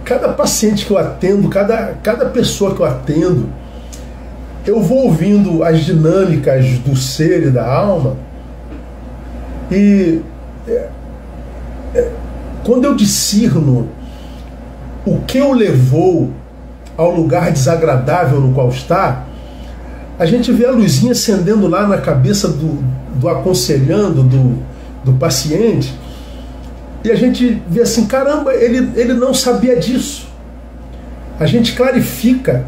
cada paciente que eu atendo, cada pessoa que eu atendo, eu vou ouvindo as dinâmicas do ser e da alma, e quando eu discerno o que o levou ao lugar desagradável no qual está, a gente vê a luzinha acendendo lá na cabeça do aconselhando, do paciente, e a gente vê assim, caramba, ele não sabia disso. A gente clarifica,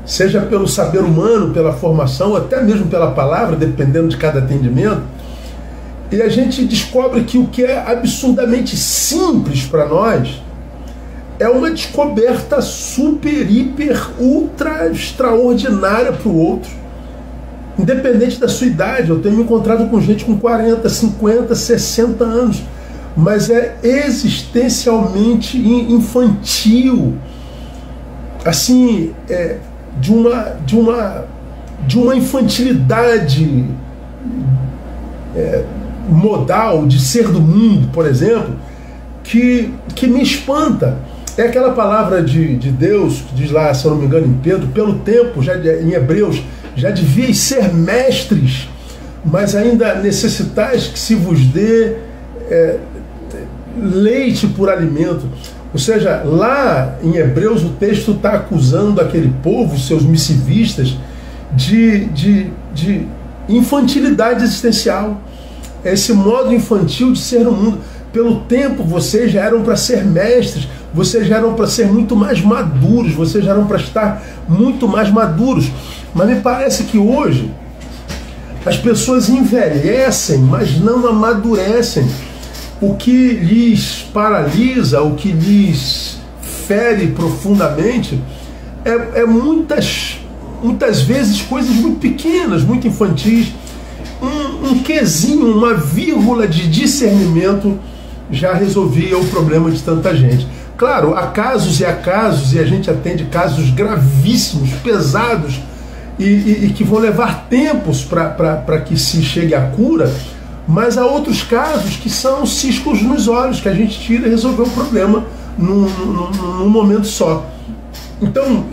seja pelo saber humano, pela formação, até mesmo pela palavra, dependendo de cada atendimento, e a gente descobre que o que é absurdamente simples para nós é uma descoberta super, hiper, ultra extraordinária para o outro. Independente da sua idade, eu tenho me encontrado com gente com 40, 50, 60 anos, mas é existencialmente infantil, assim, de uma infantilidade modal de ser do mundo, por exemplo, que me espanta. É aquela palavra de Deus que diz lá, se eu não me engano, em Pedro, pelo tempo, já em Hebreus, já devíeis ser mestres, mas ainda necessitais que se vos dê leite por alimento. Ou seja, lá em Hebreus o texto está acusando aquele povo, seus missivistas, de infantilidade existencial. Esse modo infantil de ser no mundo. Pelo tempo vocês já eram para ser mestres, vocês já eram para ser muito mais maduros, vocês já eram para estar muito mais maduros. Mas me parece que hoje as pessoas envelhecem, mas não amadurecem. O que lhes paralisa, o que lhes fere profundamente muitas vezes coisas muito pequenas, muito infantis. Um quesinho, uma vírgula de discernimento já resolvia o problema de tanta gente. Claro, há casos e há casos, e a gente atende casos gravíssimos, pesados, e que vão levar tempos para que se chegue à cura, mas há outros casos que são ciscos nos olhos, que a gente tira e resolveu o problema num momento só. Então,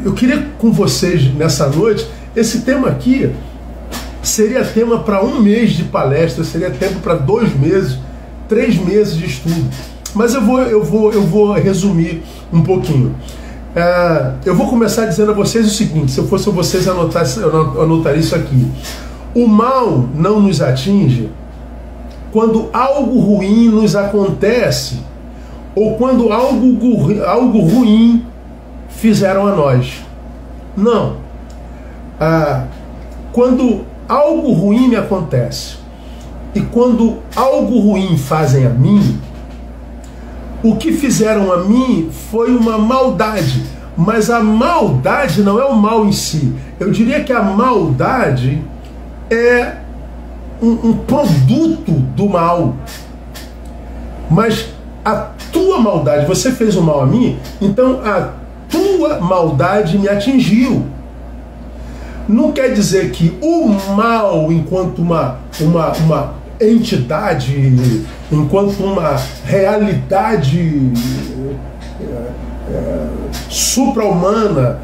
eu queria com vocês nessa noite, esse tema aqui seria tema para 1 mês de palestra, seria tempo para 2 meses, 3 meses de estudo. Mas eu vou resumir um pouquinho. Eu vou começar dizendo a vocês o seguinte: se eu fosse vocês, eu anotaria isso aqui. O mal não nos atinge quando algo ruim nos acontece ou quando algo ruim fizeram a nós. Não. Quando algo ruim me acontece e quando algo ruim fazem a mim, o que fizeram a mim foi uma maldade, mas a maldade não é o mal em si. Eu diria que a maldade é um produto do mal. Mas a tua maldade, você fez o mal a mim, então a tua maldade me atingiu. Não quer dizer que o mal, enquanto uma entidade, enquanto uma realidade supra-humana,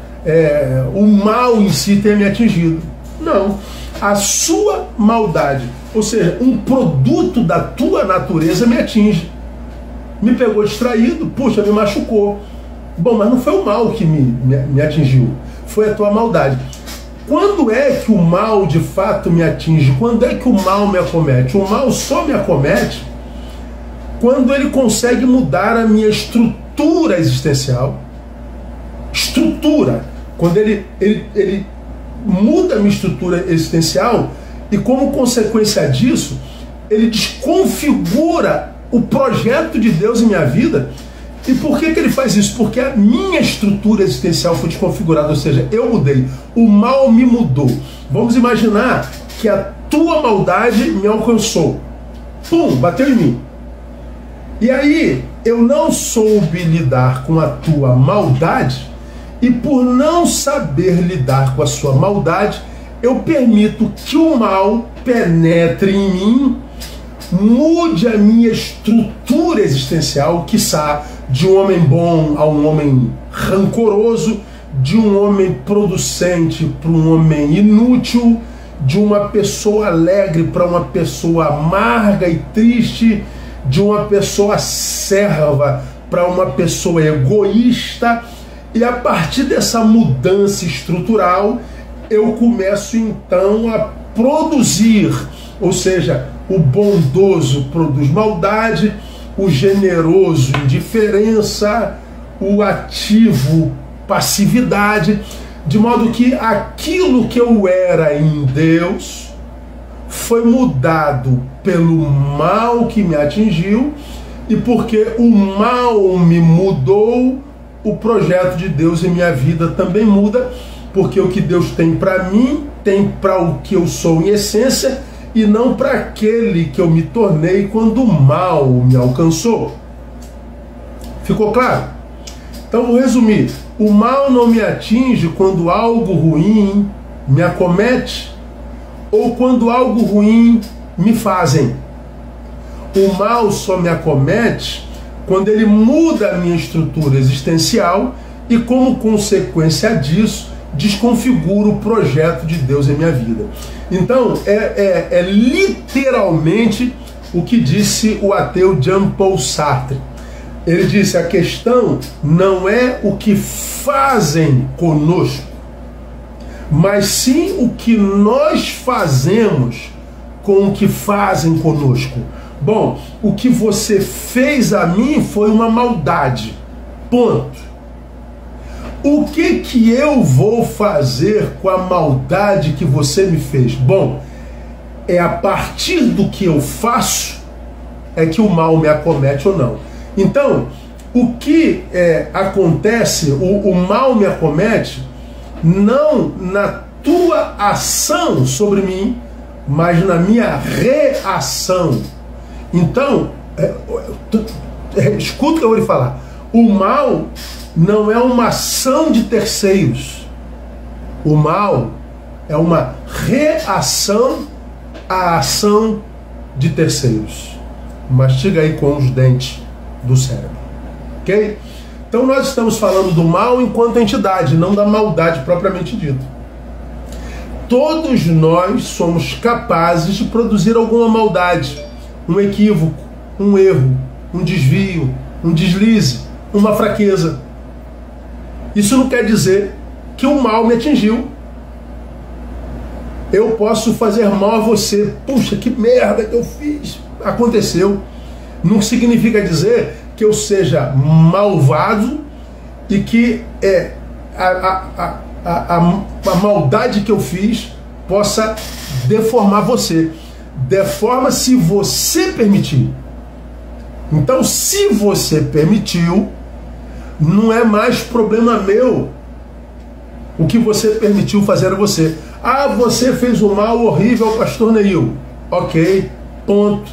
o mal em si tenha me atingido. Não. A sua maldade, ou seja, um produto da tua natureza me atinge. Me pegou distraído, puxa, me machucou. Bom, mas não foi o mal que me atingiu, foi a tua maldade. Quando é que o mal de fato me atinge? Quando é que o mal me acomete? O mal só me acomete quando ele consegue mudar a minha estrutura existencial. Estrutura. Quando ele muda a minha estrutura existencial e, como consequência disso, ele desconfigura o projeto de Deus em minha vida. E por que ele faz isso? Porque a minha estrutura existencial foi desconfigurada, ou seja, eu mudei, o mal me mudou. Vamos imaginar que a tua maldade me alcançou. Pum, bateu em mim. E aí, eu não soube lidar com a tua maldade, e por não saber lidar com a sua maldade, eu permito que o mal penetre em mim, mude a minha estrutura existencial, quiçá de um homem bom a um homem rancoroso, de um homem producente para um homem inútil, de uma pessoa alegre para uma pessoa amarga e triste, de uma pessoa serva para uma pessoa egoísta. E a partir dessa mudança estrutural, eu começo então a produzir, ou seja, o bondoso produz maldade, o generoso indiferença, o ativo passividade, de modo que aquilo que eu era em Deus foi mudado pelo mal que me atingiu, e porque o mal me mudou, o projeto de Deus em minha vida também muda, porque o que Deus tem para mim, tem para o que eu sou em essência, e não para aquele que eu me tornei quando o mal me alcançou. Ficou claro? Então vou resumir. O mal não me atinge quando algo ruim me acomete ou quando algo ruim me fazem. O mal só me acomete quando ele muda a minha estrutura existencial e, como consequência disso, desconfigura o projeto de Deus em minha vida. Então, é literalmente o que disse o ateu Jean-Paul Sartre. Ele disse: a questão não é o que fazem conosco, mas sim o que nós fazemos com o que fazem conosco. Bom, o que você fez a mim foi uma maldade. Ponto. O que eu vou fazer com a maldade que você me fez? Bom, é a partir do que eu faço é que o mal me acomete ou não. Então, o que acontece, o mal me acomete, não na tua ação sobre mim, mas na minha reação. Então, escuta o que eu vou lhe falar. O mal não é uma ação de terceiros. O mal é uma reação à ação de terceiros. Mastiga aí com os dentes do cérebro. Ok? Então nós estamos falando do mal enquanto entidade, não da maldade propriamente dita. Todos nós somos capazes de produzir alguma maldade, um equívoco, um erro, um desvio, um deslize, uma fraqueza. Isso não quer dizer que o mal me atingiu. Eu posso fazer mal a você. Puxa, que merda que eu fiz. Aconteceu. Não significa dizer que eu seja malvado e que a maldade que eu fiz possa deformar você. Deforma se você permitir. Então, se você permitiu, não é mais problema meu o que você permitiu fazer a você. Ah, você fez um mal horrível ao pastor Neil. Ok, ponto.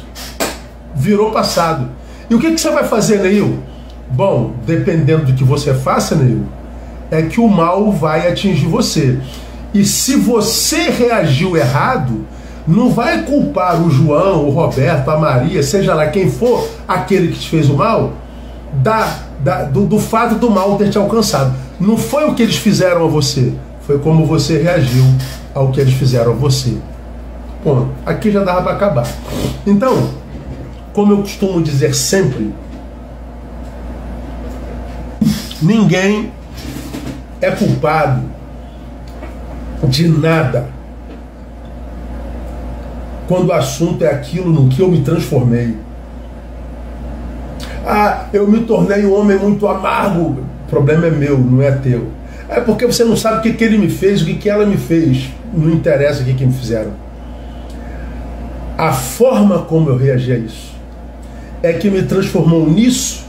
Virou passado. E o que você vai fazer, Neil? Bom, dependendo do que você faça, Neil, é que o mal vai atingir você. E se você reagiu errado, não vai culpar o João, o Roberto, a Maria, seja lá quem for, aquele que te fez o mal, do fato do mal ter te alcançado. Não foi o que eles fizeram a você, foi como você reagiu ao que eles fizeram a você. Bom, aqui já dava para acabar. Então, como eu costumo dizer sempre, ninguém é culpado de nada quando o assunto é aquilo no que eu me transformei. Ah, eu me tornei um homem muito amargo. O problema é meu, não é teu. É porque você não sabe o que ele me fez, o que ela me fez. Não interessa o que me fizeram. A forma como eu reagi a isso é que me transformou nisso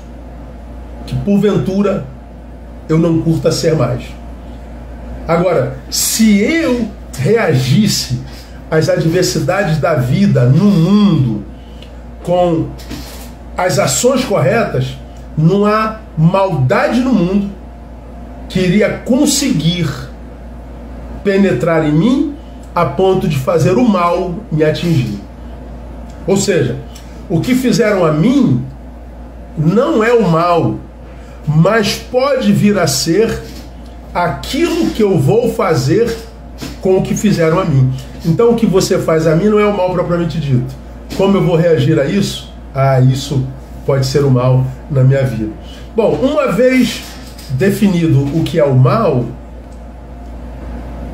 que, porventura, eu não curta ser mais. Agora, se eu reagisse às adversidades da vida no mundo com as ações corretas, não há maldade no mundo que iria conseguir penetrar em mim a ponto de fazer o mal me atingir. Ou seja, o que fizeram a mim não é o mal, mas pode vir a ser aquilo que eu vou fazer com o que fizeram a mim. Então o que você faz a mim não é o mal propriamente dito. Como eu vou reagir a isso? Isso pode ser o mal na minha vida. Bom, uma vez definido o que é o mal,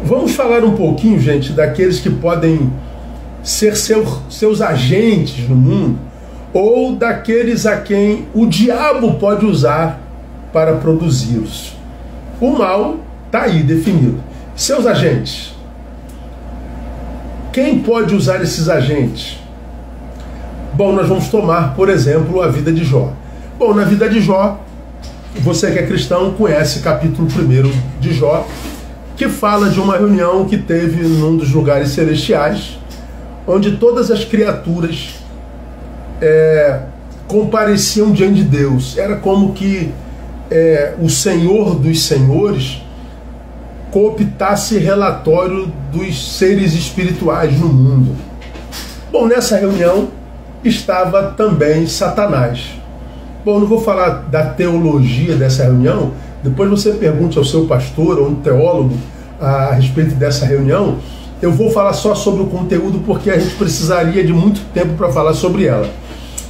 vamos falar um pouquinho, gente, daqueles que podem ser seus agentes no mundo, ou daqueles a quem o diabo pode usar para produzi-los. O mal está aí definido. Seus agentes. Quem pode usar esses agentes? Bom, nós vamos tomar, por exemplo, a vida de Jó. Bom, na vida de Jó, você que é cristão conhece o capítulo 1 de Jó, que fala de uma reunião que teve num dos lugares celestiais, onde todas as criaturas compareciam diante de Deus. Era como que o Senhor dos Senhores cooptasse relatório dos seres espirituais no mundo. Bom, nessa reunião estava também Satanás. Bom, não vou falar da teologia dessa reunião, depois você pergunte ao seu pastor ou um teólogo a respeito dessa reunião. Eu vou falar só sobre o conteúdo porque a gente precisaria de muito tempo para falar sobre ela.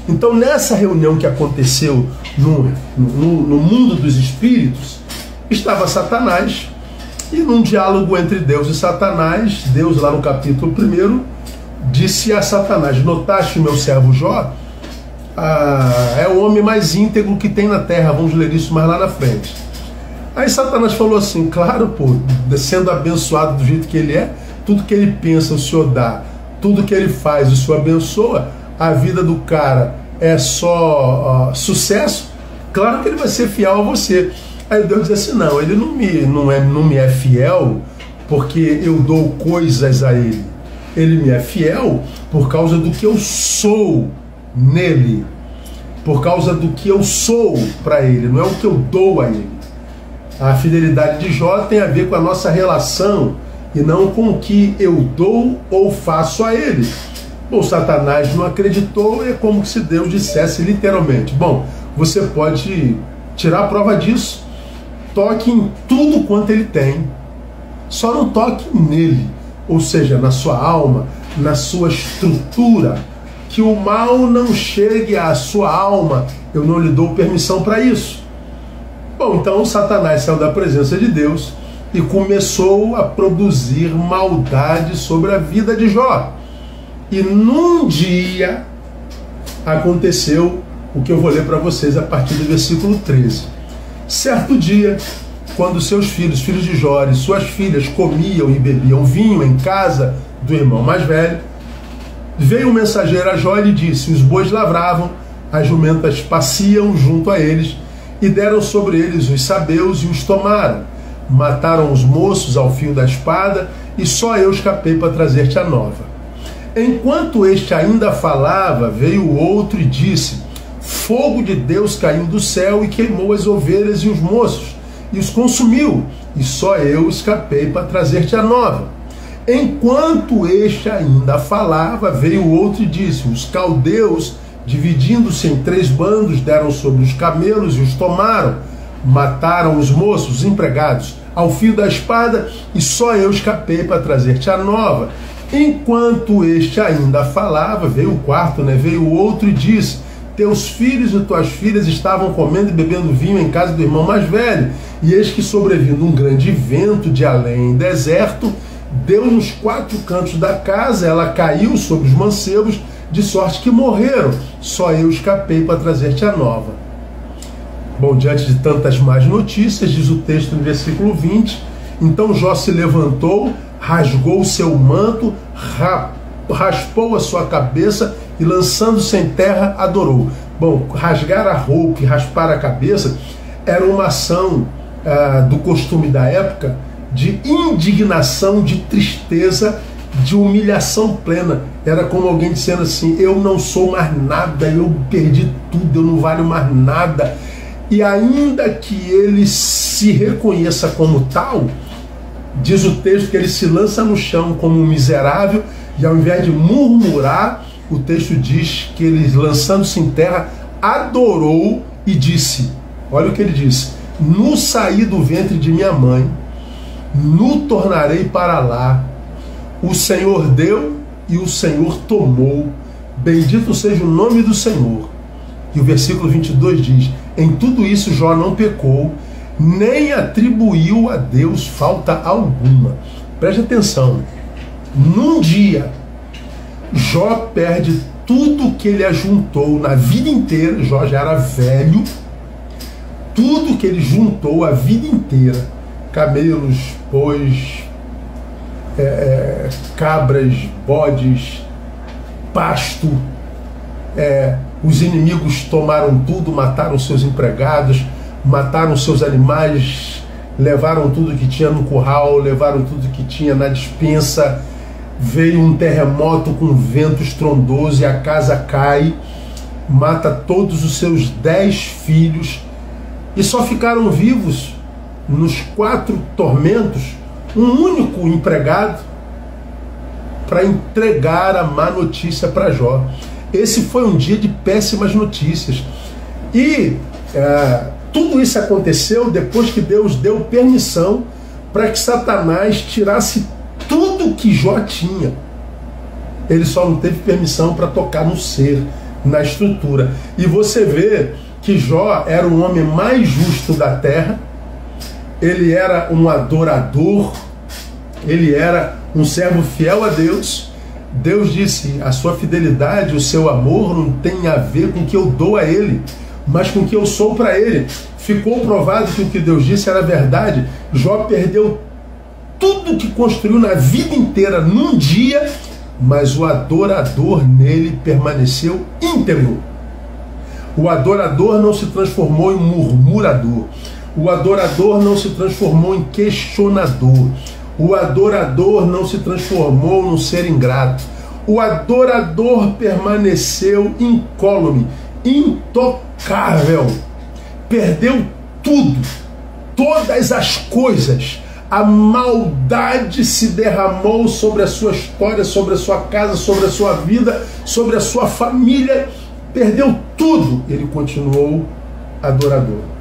Então, nessa reunião que aconteceu no mundo dos espíritos, estava Satanás, e num diálogo entre Deus e Satanás, Deus lá no capítulo 1 disse a Satanás: notaste o meu servo Jó? É o homem mais íntegro que tem na terra, vamos ler isso mais lá na frente. Aí Satanás falou assim: claro, sendo abençoado do jeito que ele é, tudo que ele pensa o Senhor dá, tudo que ele faz o Senhor abençoa, a vida do cara é só sucesso, claro que ele vai ser fiel a você. Aí Deus diz assim: não, ele não me é fiel porque eu dou coisas a ele. Ele me é fiel por causa do que eu sou nele, por causa do que eu sou para ele, não é o que eu dou a ele. A fidelidade de Jó tem a ver com a nossa relação e não com o que eu dou ou faço a ele. Bom, Satanás não acreditou, é como se Deus dissesse literalmente: bom, você pode tirar a prova disso, toque em tudo quanto ele tem, só não toque nele, ou seja, na sua alma, na sua estrutura, que o mal não chegue à sua alma, eu não lhe dou permissão para isso. Bom, então Satanás saiu da presença de Deus e começou a produzir maldade sobre a vida de Jó. E num dia aconteceu o que eu vou ler para vocês a partir do versículo 13. Certo dia, quando seus filhos de Jó e suas filhas comiam e bebiam vinho em casa do irmão mais velho, veio um mensageiro a Jó e lhe disse: os bois lavravam, as jumentas pasciam junto a eles, e deram sobre eles os sabeus e os tomaram. Mataram os moços ao fio da espada, e só eu escapei para trazer-te a nova. Enquanto este ainda falava, veio o outro e disse: fogo de Deus caiu do céu e queimou as ovelhas e os moços, e os consumiu, e só eu escapei para trazer-te a nova. Enquanto este ainda falava, veio o outro e disse: os caldeus, dividindo-se em 3 bandos, deram sobre os camelos e os tomaram. Mataram os moços, os empregados, ao fio da espada, e só eu escapei para trazer-te a nova. Enquanto este ainda falava, veio o quarto, veio o outro e disse: teus filhos e tuas filhas estavam comendo e bebendo vinho em casa do irmão mais velho, e eis que sobrevindo um grande vento de além deserto, deu nos 4 cantos da casa, ela caiu sobre os mancebos, de sorte que morreram. Só eu escapei para trazer-te a nova. Bom, diante de tantas más notícias, diz o texto no versículo 20, então Jó se levantou, rasgou o seu manto, raspou a sua cabeça e, lançando-se em terra, adorou. Bom, rasgar a roupa e raspar a cabeça era uma ação do costume da época de indignação, de tristeza, de humilhação plena. Era como alguém dizendo assim: eu não sou mais nada, eu perdi tudo, eu não valho mais nada. E ainda que ele se reconheça como tal, diz o texto que ele se lança no chão como um miserável, e ao invés de murmurar, o texto diz que ele, lançando-se em terra, adorou e disse: Olha o que ele disse: no saí do ventre de minha mãe, no tornarei para lá. O Senhor deu e o Senhor tomou. Bendito seja o nome do Senhor. E o versículo 22 diz: em tudo isso Jó não pecou, nem atribuiu a Deus falta alguma. Preste atenção. Num dia, Jó perde tudo que ele ajuntou na vida inteira. Jó já era velho. Tudo que ele juntou a vida inteira: camelos, bois, cabras, bodes, pasto. Os inimigos tomaram tudo, mataram seus empregados, mataram seus animais, levaram tudo que tinha no curral, levaram tudo que tinha na despensa. Veio um terremoto com vento estrondoso e a casa cai, mata todos os seus 10 filhos, e só ficaram vivos nos 4 tormentos um único empregado para entregar a má notícia para Jó. Esse foi um dia de péssimas notícias. E tudo isso aconteceu depois que Deus deu permissão para que Satanás tirasse tudo que Jó tinha. Ele só não teve permissão para tocar no ser, na estrutura. E você vê que Jó era o homem mais justo da terra, ele era um adorador, ele era um servo fiel a Deus. Deus disse: a sua fidelidade, o seu amor não tem a ver com o que eu dou a ele, mas com o que eu sou para ele. Ficou provado que o que Deus disse era verdade. Jó perdeu tudo que construiu na vida inteira num dia, mas o adorador nele permaneceu íntegro. O adorador não se transformou em murmurador. O adorador não se transformou em questionador. O adorador não se transformou num ser ingrato. O adorador permaneceu incólume, intocável. Perdeu tudo, todas as coisas. A maldade se derramou sobre a sua história, sobre a sua casa, sobre a sua vida, sobre a sua família. Perdeu tudo. Ele continuou adorador.